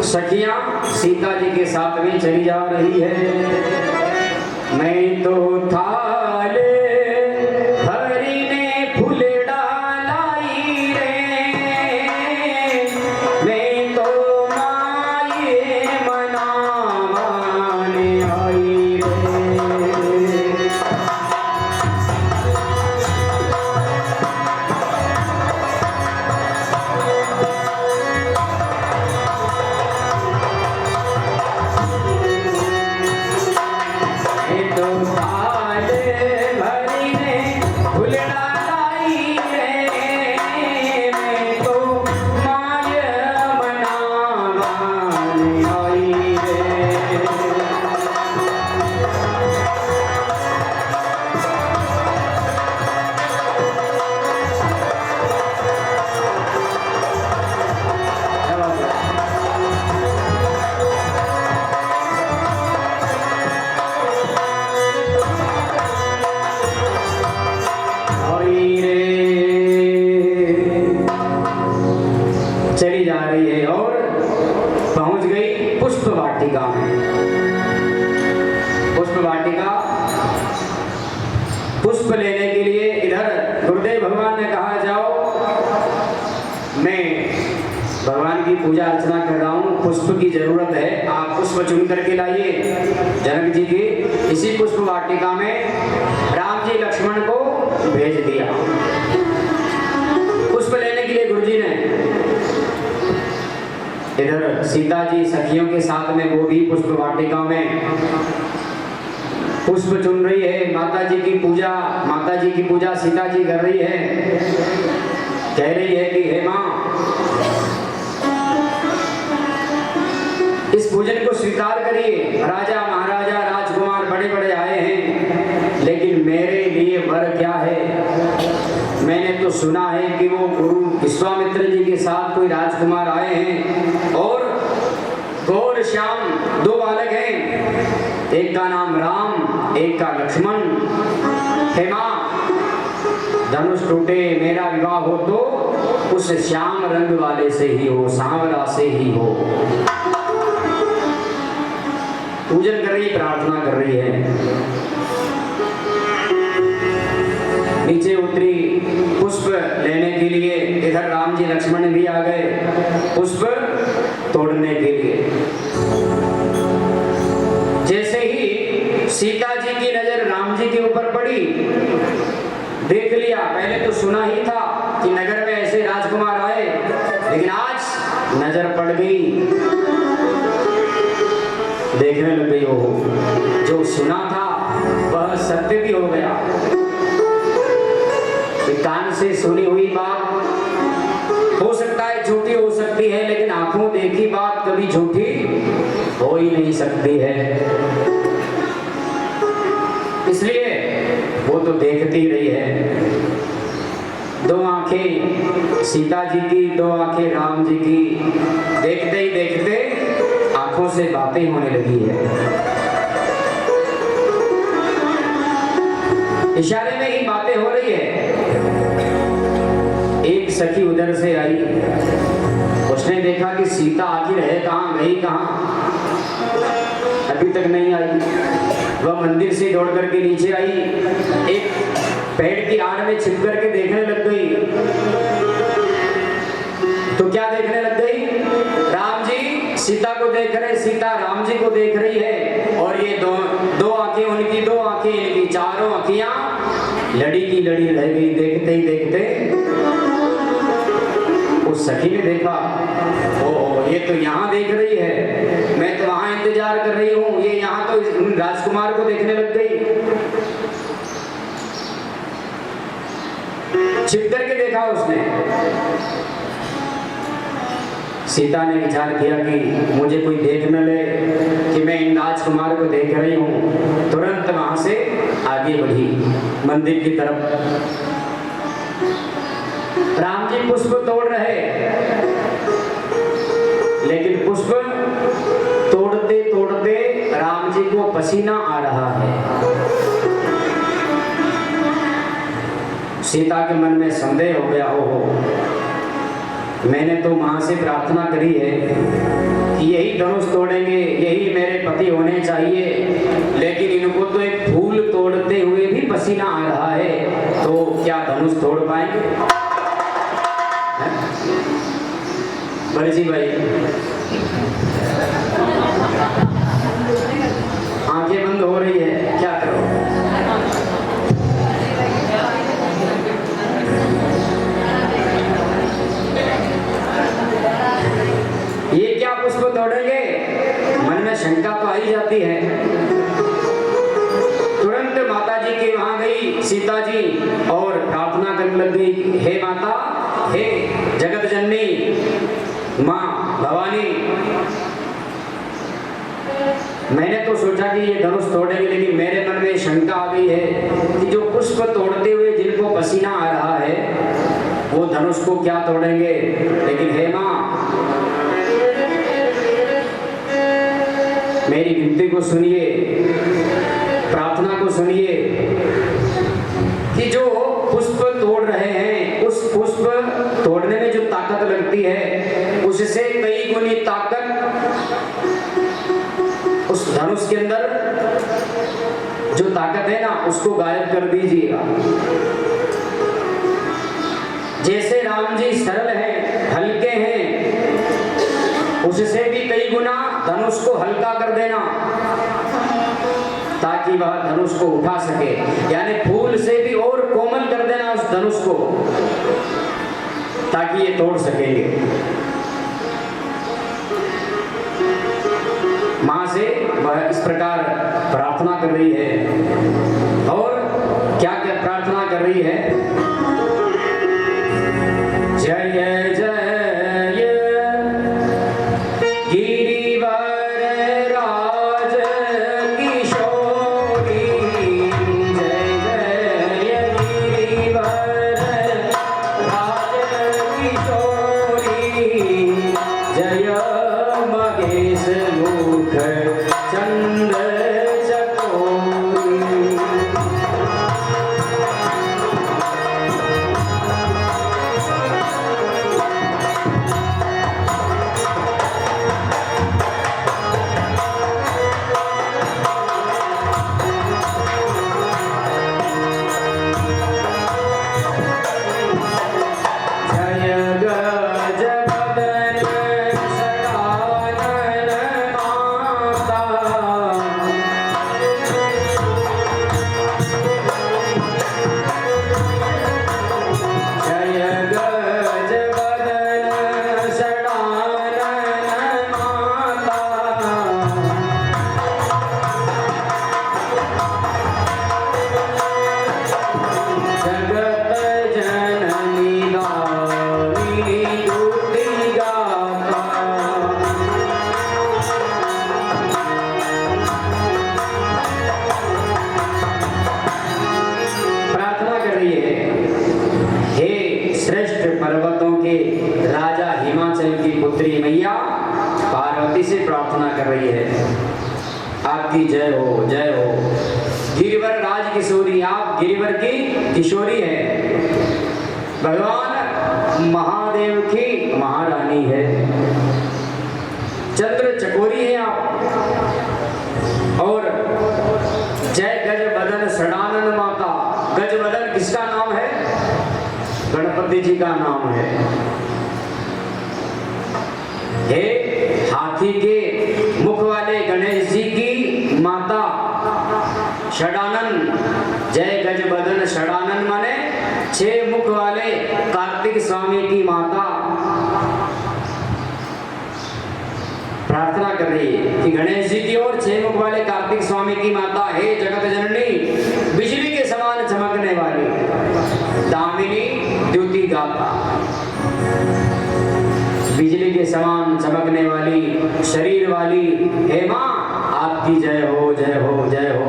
सखियां सीता जी के साथ में चली जा रही है। मैं तो थाले भरीने फूल डालाई रे, मैं तो माये मनाने आई रे। चली जा रही है और पहुंच गई पुष्प वाटिका में। पुष्प वाटिका, पुष्प लेने के लिए इधर गुरुदेव भगवान ने कहा जाओ, मैं भगवान की पूजा अर्चना कर रहा हूँ, पुष्प की जरूरत है, आप पुष्प चुन करके लाइए। जनक जी की इसी पुष्प वाटिका में राम जी लक्ष्मण को भेज दिया पुष्प लेने के लिए। गुरु जी ने इधर सीता जी सखियों के साथ में वो भी पुष्प वाटिका में पुष्प चुन रही है। माता जी की पूजा सीता जी कर रही है। कह रही है कि हे माँ, इस पूजन को स्वीकार करिए। राजा महाराजा राजकुमार बड़े बड़े आए हैं, लेकिन मेरे लिए वर क्या है? मैंने तो सुना है कि वो गुरु विश्वामित्र जी के साथ कोई राजकुमार आए हैं और गौर श्याम दो बालक हैं, एक का नाम राम, एक का लक्ष्मण। हे मां, धनुष टूटे मेरा विवाह हो तो उस श्याम रंग वाले से ही हो, सांवरा से ही हो। पूजन कर रही, प्रार्थना कर रही है। नीचे उतरी पुष्प लेने के लिए। इधर राम जी लक्ष्मण भी आ गए पुष्प तोड़ने के लिए। जैसे ही सीता जी की नजर राम जी के ऊपर पड़ी, देख लिया। पहले तो सुना ही था कि नगर में ऐसे राजकुमार आए, लेकिन आज नजर पड़ गई, देखने लग गई। वो जो सुना था वह सत्य भी हो गया। कान से सुनी हुई बात हो सकता है झूठी हो सकती है, लेकिन आंखों देखी बात कभी झूठी हो ही नहीं सकती है। इसलिए वो तो देखती रही है। दो आंखें सीता जी की, दो आंखें राम जी की, देखते ही देखते आंखों से बातें होने लगी है। इशारे में ही बातें हो रही है। एक सखी उधर से आई, उसने देखा कि सीता आखिर है कहाँ, गई कहाँ, अभी तक नहीं आई। वह मंदिर से दौड़ करके नीचे आई, एक पेड़ की आड़ में छिप करके देखने लग गई। तो क्या देखने लग गई? राम जी सीता को देख रहे, सीता राम जी को देख रही है, और ये दो आंखें उनकी, दो आंखें इनकी, चारों आंखियां लड़ी की लड़ी रह गई। देखते ही देखते उस सखी ने देखा, ओ ये तो यहाँ देख रही है, मैं तो वहां इंतजार कर रही हूँ, ये यहाँ तो राजकुमार को देखने लग गई। छिप करके देखा उसने। सीता ने विचार किया कि मुझे कोई देख न ले कि मैं इन राजकुमार को देख रही हूँ। तुरंत वहां से आगे बढ़ी मंदिर की तरफ। राम जी पुष्प तोड़ रहे, लेकिन पुष्प तोड़ते तोड़ते राम जी को पसीना आ रहा है। सीता के मन में संदेह हो गया, हो मैंने तो मां से प्रार्थना करी है कि यही तोड़ पाएंगे? बरजी भाई आंखें बंद हो रही है, क्या करो? ये क्या पुष्प तोड़ेंगे? मन में शंका तो आई जाती है। तुरंत माता जी के वहां गई सीता जी और प्रार्थना करने लग गई, हे माता, हे जगत जननी मां भवानी, मैंने तो सोचा कि ये धनुष तोड़ेंगे, लेकिन मेरे मन में शंका आ गई है कि जो पुष्प तोड़ते हुए जिनको पसीना आ रहा है वो धनुष को क्या तोड़ेंगे? लेकिन हे मां, मेरी विनती को सुनिए, प्रार्थना को सुनिए कि जो पुष्प तोड़ रहे हैं, उस पुष्प तोड़ने में जो ताकत लगती है उससे कई गुनी ताकत उस धनुष के अंदर जो ताकत है ना, उसको गायब कर दीजिएगा। जैसे राम जी सरल हैं, हल्के हैं, उससे भी कई गुना धनुष को हल्का कर देना ताकि वह धनुष को उठा सके, यानी फूल से भी और कोमल कर देना उस धनुष को ताकि ये तोड़ सकेंगे। मां से वह इस प्रकार प्रार्थना कर रही है और क्या क्या प्रार्थना कर रही है? जय जय आपकी जय हो, जय हो। गिरिवर राज किशोरी, आप गिरिवर की किशोरी है, भगवान महादेव की महारानी है, चंद्र चकोरी है आप, और जय गज बदन षडानन माता। गज बदन किसका नाम है? गणपति जी का नाम है। हे हाथी के मुख वाले गणेश जी की माता षडानन, जय गज बदन षडानन माने 6 मुख वाले कार्तिक स्वामी की माता। प्रार्थना कर रही है कि गणेश जी की और 6 मुख वाले कार्तिक स्वामी की माता, हे जगत जननी, बिजली के समान चमकने वाली, दामिनी द्युति गाता, बिजली के समान चमकने वाली शरीर वाली, हे मां आपकी जय हो, जय हो, जय हो।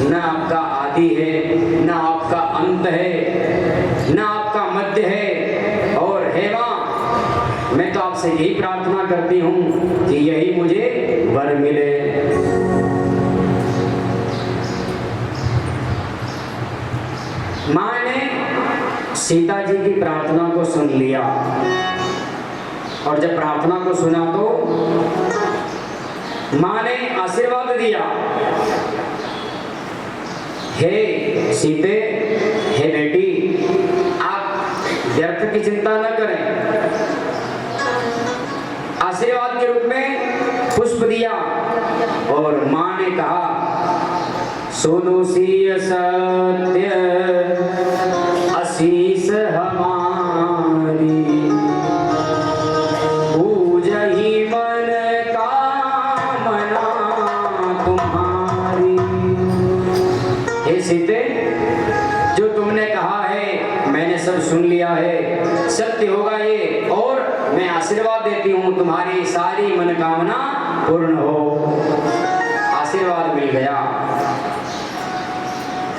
न आपका आदि है, न आपका अंत है, न आपका मध्य है, और हे मां मैं तो आपसे यही प्रार्थना करती हूं कि यही मुझे वर मिले। मां ने सीता जी की प्रार्थना को सुन लिया, और जब प्रार्थना को सुना तो मां ने आशीर्वाद दिया, हे सीते, हे बेटी, व्यर्थ की चिंता न करें। आशीर्वाद के रूप में पुष्प दिया और मां ने कहा सुनो सिय सत्य आशीष हमारी, पूजहि मन कामना तुम्हारी। हे सीते, जो तुमने कहा है मैंने सब सुन लिया है, सत्य होगा ये, और मैं आशीर्वाद देती हूँ तुम्हारी सारी मनोकामना पूर्ण हो। आशीर्वाद मिल गया।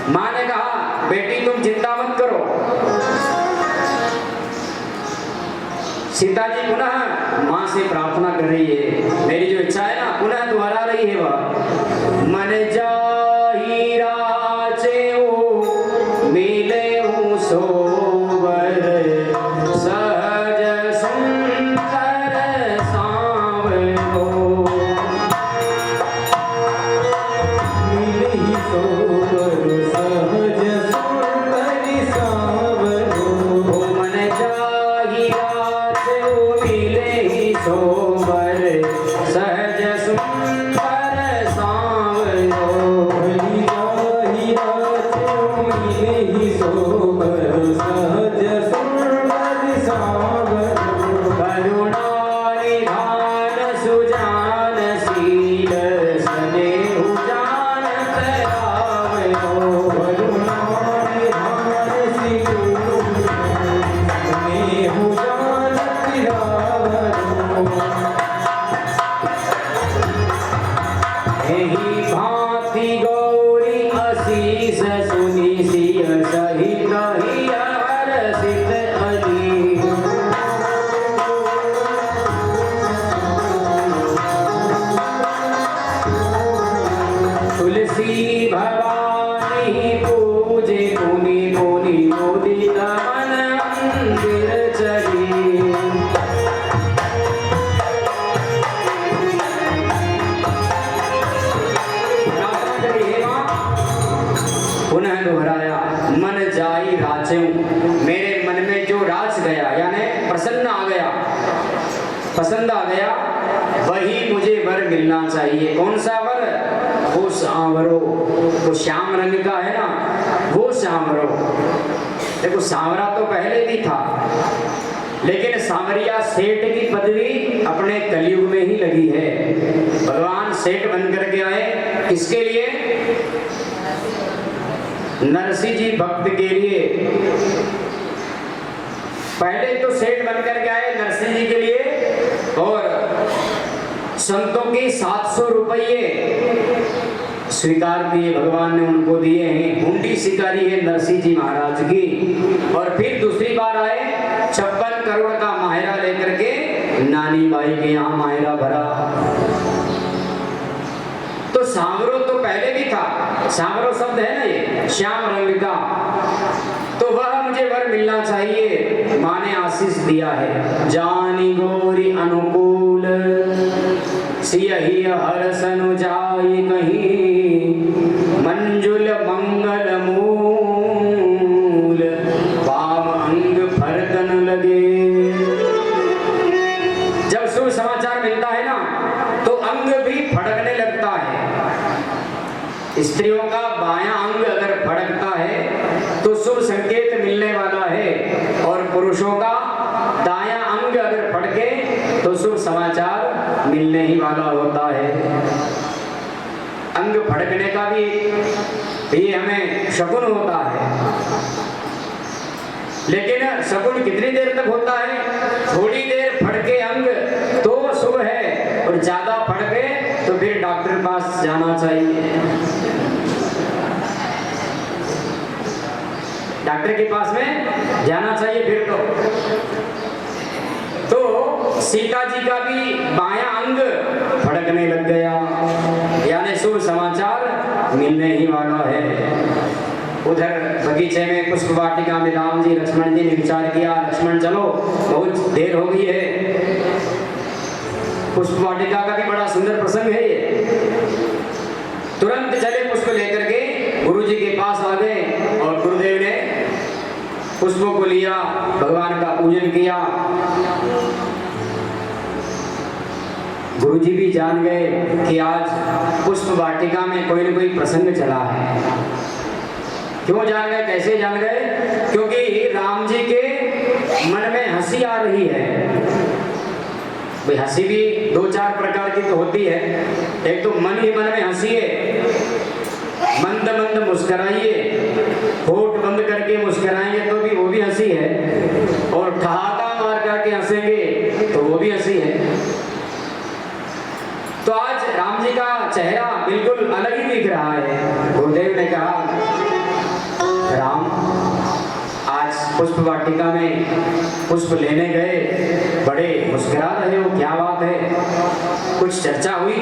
मां ने कहा बेटी तुम चिंता मत करो। सीता जी पुनः मां से प्रार्थना कर रही है, मेरी जो इच्छा है ना पुनः दोहरा रही है वह, मन जाहि राचे ओ मिले हूँ सोबर, सहज सुंदर सांवरो, मिले ही सोबर सहज सुंदर सांवरो, मन जाहि राचे ओ मिले ही सोबर, सहज सुंदर सांवरो, जाहि राचे ओ मिले ही सोबर, सहज सुंदर सांवरो, करुणा निधान सुजान शील स्नेहु जानत रावरो, करुणा निधान शील स्नेहु जानत रावरो, एहि भांति गौरी आशीष सुनि सिय सहित हिय हरषित अली, तुलसी भवानी पूजे पुनि पुनि मोदित मन मंदिर चली। पुनः दोहराया मन जाई राचेऊ, मेरे मन में जो राच गया यानी प्रसन्न आ गया, पसंद आ गया, वही मुझे वर मिलना चाहिए। कौन सा वर? वो सांवरो, वो श्याम रंग का है ना, वो सांवरो। देखो सांवरा तो पहले भी था, लेकिन सांवरिया सेठ की पदवी अपने कलयुग में ही लगी है। भगवान सेठ बन करके आए, किसके लिए? नरसिंह जी भक्त के लिए। पहले तो सेठ बनकर के आए नरसिंह जी के लिए, और संतों के 700 रुपये स्वीकार किए, भगवान ने उनको दिए हैं। हुंडी शिकारी है नरसिंह जी महाराज की। और फिर दूसरी बार आए 56 करोड़ का माहिरा लेकर के नानी बाई के यहाँ माहिरा भरा। तो सांवरो तो पहले भी था, सांवरो शब्द है ना ये, श्याम रंग का, तो वह मुझे वर मिलना चाहिए। माँ ने आशीष दिया है, जानी गोरी अनुकूल सियहि हरसन जाई कहीं, मंजुल मंगल मूल वाम अंग फरकन लगे। जब शुभ समाचार मिलता है ना तो अंग भी फड़कने लगता है। स्त्रियों का बायां अंग अगर फड़कता है तो शुभ संकेत मिलने वाला है, और पुरुषों का दायां अंग अगर फड़के तो शुभ समाचार मिलने ही वाला होता है। अंग फड़कने का भी ये हमें शकुन होता है, लेकिन शकुन कितनी देर तक होता है? थोड़ी देर फड़के अंग तो शुभ है, और ज्यादा फड़के तो फिर डॉक्टर पास जाना चाहिए। डॉक्टर के पास में जाना चाहिए फिर तो सीता जी का भी बायां अंग फड़कने लग गया, यानी शुभ समाचार मिलने ही वाला है। उधर बगीचे में पुष्प वाटिका में राम जी लक्ष्मण जी ने विचार किया, लक्ष्मण चलो बहुत देर हो गई है। पुष्प वाटिका का भी बड़ा सुंदर प्रसंग है ये। तुरंत चले पुष्प लेकर के गुरु जी के पास आ गए, और गुरुदेव ने पुष्पों को लिया, भगवान का पूजन किया। गुरुजी भी जान गए कि आज पुष्प वाटिका में कोई न कोई प्रसंग चला है। क्यों जान गए, कैसे जान गए? क्योंकि राम जी के मन में हंसी आ रही है। भाई हंसी भी दो चार प्रकार की तो होती है। एक तो मन ही मन में हंसिए, मंद मंद मुस्कुराइए, होठ बंद करके मुस्कुराएंगे तो भी वो भी हंसी है, और ठहाका मार करके हंसेंगे तो वो भी हंसी है। तो आज राम जी का चेहरा बिल्कुल अलग ही दिख रहा है। गुरुदेव ने कहा, राम आज पुष्प वाटिका में पुष्प लेने गए, बड़े मुस्कुरा रहे हो, क्या बात है? कुछ चर्चा हुई?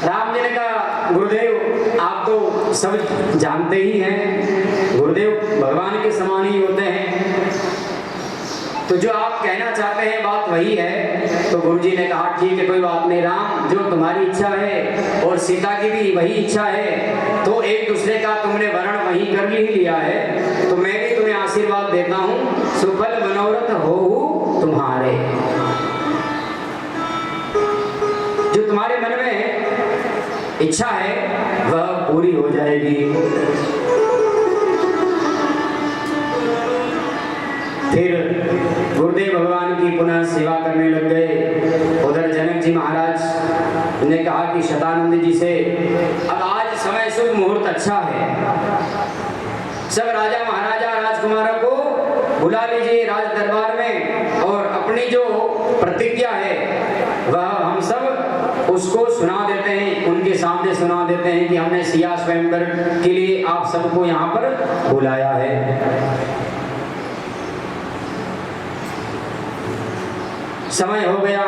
राम जी ने कहा, गुरुदेव आप तो सब जानते ही हैं, गुरुदेव भगवान के समान ही होते हैं, तो जो आप कहना चाहते हैं बात वही है। तो गुरुजी ने कहा, ठीक है कोई बात नहीं राम, जो तुम्हारी इच्छा है और सीता की भी वही इच्छा है, तो एक दूसरे का तुमने वर्ण वही कर ही लिया है, तो मैं भी तुम्हें आशीर्वाद देता हूँ, सुफल मनोरथ हो तुम्हारे। जो तुम्हारे मन में इच्छा है वह पूरी हो जाएगी। फिर गुरुदेव भगवान की पुनः सेवा करने लग गए। उधर जनक जी महाराज ने कहा कि शतानंद जी से, अब आज समय शुभ मुहूर्त अच्छा है, सब राजा महाराजा राजकुमारों को बुला लीजिए राज दरबार में, और अपनी जो प्रतिज्ञा है वह हम सब उसको सुना देते हैं, उनके सामने सुना देते हैं कि हमने सिया स्वयंवर के लिए आप सबको यहाँ पर बुलाया है। समय हो गया,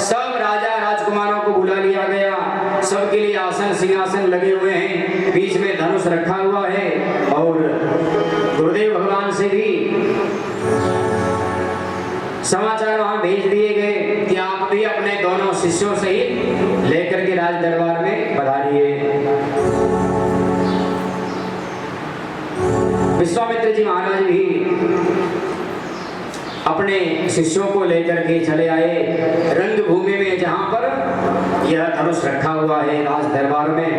सब राजा राजकुमारों को बुला लिया गया, सबके लिए आसन सिंहासन लगे हुए हैं, बीच में धनुष रखा हुआ है, और गुरुदेव भगवान से भी समाचार वहां भेज दिए गए कि आप भी अपने दोनों शिष्यों सहित लेकर के राज दरबार में पधारिए। विश्वामित्र जी महाराज भी अपने शिष्यों को लेकर के चले आए रंगभूमि में, जहां पर यह धनुष रखा हुआ है राज दरबार में।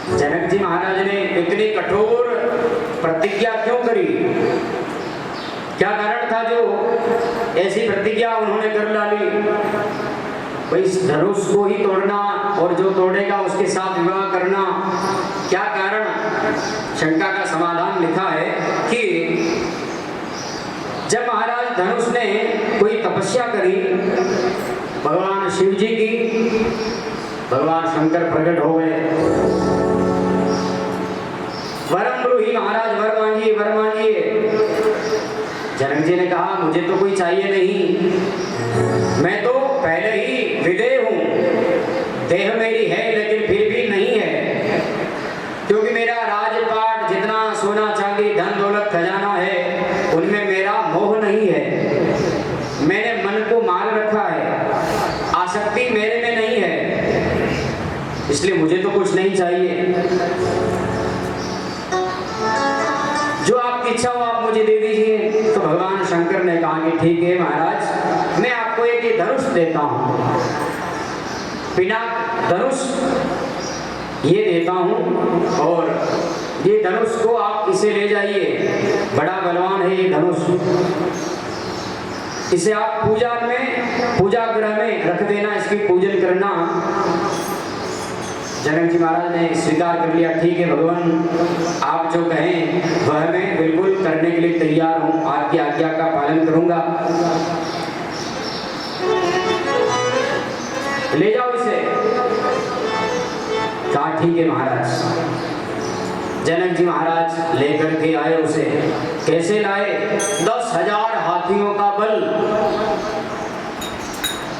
जनक जी महाराज ने इतनी कठोर प्रतिज्ञा क्यों करी? क्या कारण था जो ऐसी प्रतिज्ञा उन्होंने कर डाली? भाई इस धनुष को ही तोड़ना और जो तोड़ेगा उसके साथ विवाह करना, क्या कारण? शंका का समाधान लिखा है कि जब महाराज धनुष ने कोई तपस्या करी भगवान शिव जी की, भगवान शंकर प्रकट हो गए। वरम ब्रूहि महाराज, वर मांगिए वर मांगिए। जनक जी ने कहा, मुझे तो कोई चाहिए नहीं, मैं तो पहले ही विदेह हूं, देह मेरी है लेकिन फिर भी नहीं है, क्योंकि मेरा राजपाट जितना सोना चांदी धन दौलत खजाना है उनमें मेरा मोह नहीं है, मैंने मन को मार रखा है, आसक्ति मेरे में नहीं है, इसलिए मुझे तो कुछ नहीं चाहिए, जो आपकी इच्छा हो आप मुझे दे दीजिए। तो भगवान शंकर ने कहा कि ठीक है महाराज, मैं आपको एक धनुष देता हूं, पिनाक धनुष ये देता हूं, और ये धनुष को आप इसे ले जाइए, बड़ा बलवान है ये धनुष, इसे आप पूजा गृह में रख देना, इसकी पूजन करना। जनक जी महाराज ने स्वीकार कर लिया, ठीक है भगवान आप जो कहें वह मैं बिल्कुल करने के लिए तैयार हूं, आपकी आज्ञा का पालन करूंगा, ले जाओ इसे। कहा ठीक है महाराज। जनक जी महाराज लेकर के आए उसे। कैसे लाए? 10,000 हाथियों का बल,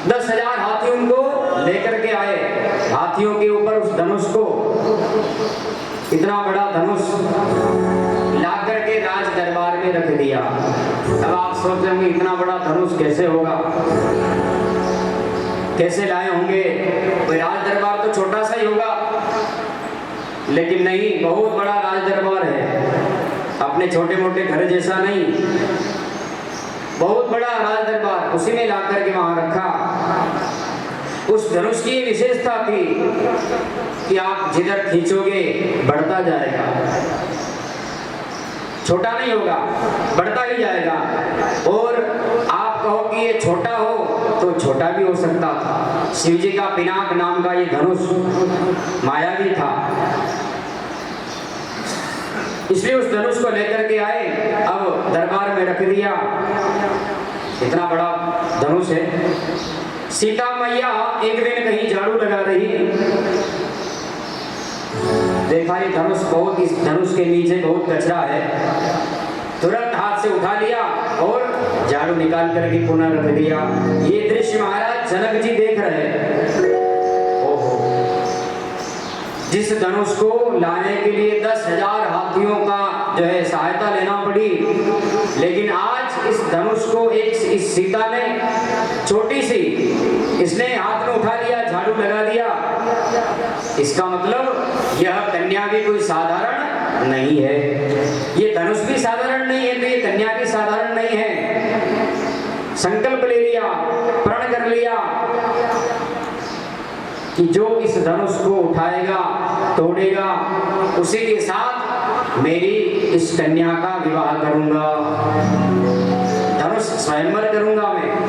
10,000 हाथी उनको लेकर के आए, हाथियों के ऊपर उस धनुष को, इतना बड़ा धनुष ला करके राज दरबार में रख दिया। अब आप सोच रहे होंगे इतना बड़ा धनुष कैसे होगा, कैसे लाए होंगे? राज दरबार तो छोटा सा ही होगा, लेकिन नहीं, बहुत बड़ा राज दरबार है, अपने छोटे मोटे घर जैसा नहीं, बहुत बड़ा राज दरबार, उसी में ला करके वहां रखा। उस धनुष की विशेषता थी कि आप जिधर खींचोगे बढ़ता जाएगा, छोटा नहीं होगा, बढ़ता ही जाएगा। और आप कहो कि ये छोटा हो तो छोटा भी हो सकता था। शिव जी का पिनाक नाम का ये धनुष मायावी था, इसलिए उस धनुष को लेकर के आए, अब दरबार में रख दिया। इतना बड़ा धनुष है। सीता मैया एक दिन कहीं झाड़ू लगा रही, देखा ये धनुष, बहुत, इस धनुष के नीचे बहुत कचरा है, तुरंत हाथ से उठा लिया और झाड़ू निकाल करके पुनः रख दिया। ये दृश्य महाराज जनक जी देख रहे हैं। ओहो, जिस धनुष को लाने के लिए 10,000 हाथियों का जो है सहायता लेना पड़ी, लेकिन आज इस धनुष को इस सीता ने, छोटी सी, इसने हाथ में उठा लिया, झाड़ू लगा दिया। इसका मतलब यह कन्या भी कोई साधारण नहीं है, ये धनुष भी साधारण नहीं है, तो ये कन्या भी साधारण नहीं है। संकल्प ले लिया, प्रण कर लिया कि जो इस धनुष को उठाएगा, तोड़ेगा, उसी के साथ मेरी इस कन्या का विवाह करूंगा, धनुष स्वयंवर करूंगा मैं।